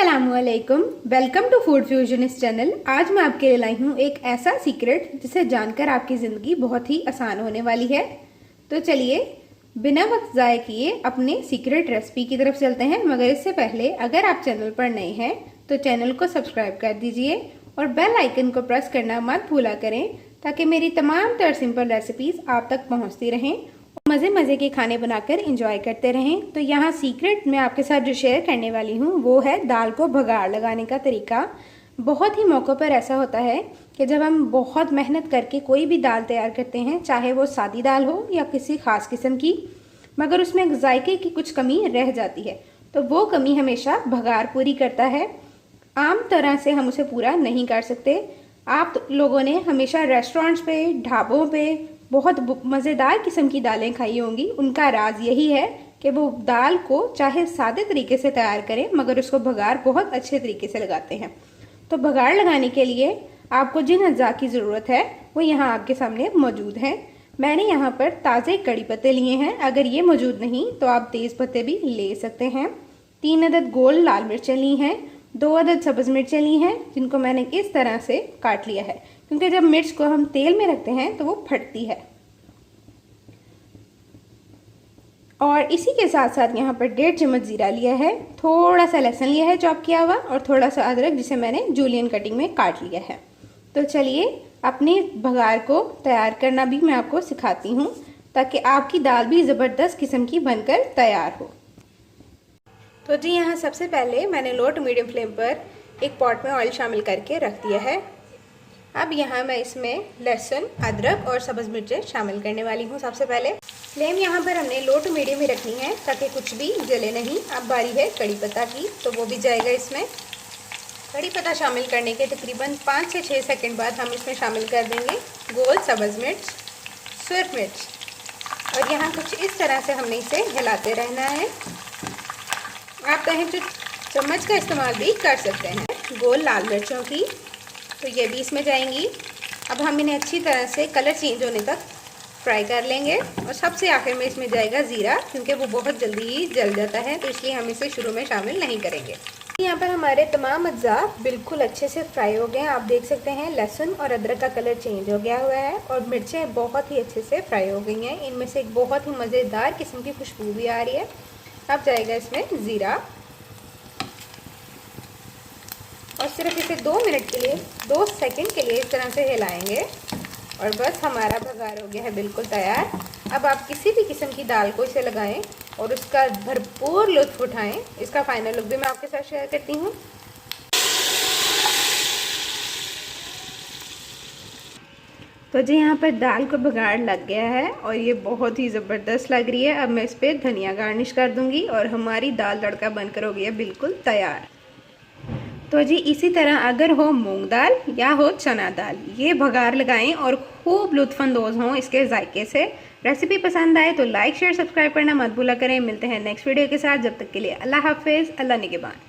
अस्सलामुअलैकुम, welcome to food फ्यूजनिस्ट channel. आज मैं आपके लिए लाई हूँ एक ऐसा सीक्रेट जिसे जानकर आपकी ज़िंदगी बहुत ही आसान होने वाली है। तो चलिए बिना वक्त ज़ाय किए अपने सीक्रेट रेसिपी की तरफ चलते हैं। मगर इससे पहले अगर आप चैनल पर नए हैं तो चैनल को सब्सक्राइब कर दीजिए और बेल आइकन को प्रेस करना मत भूला करें ताकि मेरी तमाम तर सिंपल रेसिपीज़ आप तक पहुँचती रहें, मज़े मज़े के खाने बनाकर इंजॉय करते रहें। तो यहाँ सीक्रेट मैं आपके साथ जो शेयर करने वाली हूँ वो है दाल को भगाड़ लगाने का तरीका। बहुत ही मौक़ों पर ऐसा होता है कि जब हम बहुत मेहनत करके कोई भी दाल तैयार करते हैं, चाहे वो सादी दाल हो या किसी ख़ास किस्म की, मगर उसमें जायके की कुछ कमी रह जाती है, तो वो कमी हमेशा भगाड़ पूरी करता है। आम तरह से हम उसे पूरा नहीं कर सकते। आप लोगों ने हमेशा रेस्टोरेंट्स पे, ढाबों पे बहुत मज़ेदार किस्म की दालें खाई होंगी। उनका राज यही है कि वो दाल को चाहे सादे तरीके से तैयार करें मगर उसको भगाड़ बहुत अच्छे तरीके से लगाते हैं। तो भगाड़ लगाने के लिए आपको जिन अज्जा की ज़रूरत है वो यहाँ आपके सामने मौजूद हैं। मैंने यहाँ पर ताज़े कड़ी पत्ते लिए हैं। अगर ये मौजूद नहीं तो आप तेज़ पत्ते भी ले सकते हैं। 3 अदद गोल लाल मिर्चें ली हैं। 2 अदद सब्ज़ मिर्चें ली हैं जिनको मैंने इस तरह से काट लिया है, क्योंकि जब मिर्च को हम तेल में रखते हैं तो वो फटती है। और इसी के साथ साथ यहाँ पर 1.5 चम्मच ज़ीरा लिया है, थोड़ा सा लहसुन लिया है चॉप किया हुआ, और थोड़ा सा अदरक जिसे मैंने जूलियन कटिंग में काट लिया है। तो चलिए अपने भगाड़ को तैयार करना भी मैं आपको सिखाती हूँ ताकि आपकी दाल भी ज़बरदस्त किस्म की बनकर तैयार हो। तो जी यहाँ सबसे पहले मैंने लो टू मीडियम फ्लेम पर एक पॉट में ऑयल शामिल करके रख दिया है। अब यहाँ मैं इसमें लहसुन, अदरक और सब्ज़ मिर्चें शामिल करने वाली हूँ। सबसे पहले फ्लेम यहाँ पर हमने लो टू मीडियम ही रखनी है ताकि कुछ भी जले नहीं। अब बारी है कड़ी पत्ता की, तो वो भी जाएगा इसमें। कड़ी पत्ता शामिल करने के तकरीबन 5 से 6 सेकंड बाद हम इसमें शामिल कर देंगे गोल सब्ज़ मिर्च, सुर्ख मिर्च, और यहाँ कुछ इस तरह से हमने इसे हिलाते रहना है। आप चाहें तो चम्मच का इस्तेमाल भी कर सकते हैं। गोल लाल मिर्चों की तो ये भी इसमें जाएंगी। अब हम इन्हें अच्छी तरह से कलर चेंज होने तक फ्राई कर लेंगे। और सबसे आखिर में इसमें जाएगा ज़ीरा, क्योंकि वो बहुत जल्दी ही जल जाता है, तो इसलिए हम इसे शुरू में शामिल नहीं करेंगे। यहाँ पर हमारे तमाम अज्जा बिल्कुल अच्छे से फ्राई हो गए हैं। आप देख सकते हैं लहसुन और अदरक का कलर चेंज हो गया हुआ है और मिर्चें बहुत ही अच्छे से फ्राई हो गई हैं। इनमें से एक बहुत ही मज़ेदार किस्म की खुशबू भी आ रही है। अब जाएगा इसमें ज़ीरा, और सिर्फ इसे 2 मिनट के लिए, 2 सेकंड के लिए इस तरह से हिलाएंगे और बस हमारा भगाड़ हो गया है बिल्कुल तैयार। अब आप किसी भी किस्म की दाल को इसे लगाएं और उसका भरपूर लुत्फ़ उठाएं। इसका फाइनल लुक भी मैं आपके साथ शेयर करती हूँ। तो जी यहाँ पर दाल को भगाड़ लग गया है और ये बहुत ही ज़बरदस्त लग रही है। अब मैं इस पर धनिया गार्निश कर दूँगी और हमारी दाल तड़का बनकर हो गया बिल्कुल तैयार। तो जी इसी तरह अगर हो मूंग दाल या हो चना दाल, ये भगाड़ लगाएं और खूब लुत्फ़अंदोज़ हों इसके जायके से। रेसिपी पसंद आए तो लाइक, शेयर, सब्सक्राइब करना मत भूला करें। मिलते हैं नेक्स्ट वीडियो के साथ। जब तक के लिए अल्लाह हाफिज़, अल्लाह निगहबान।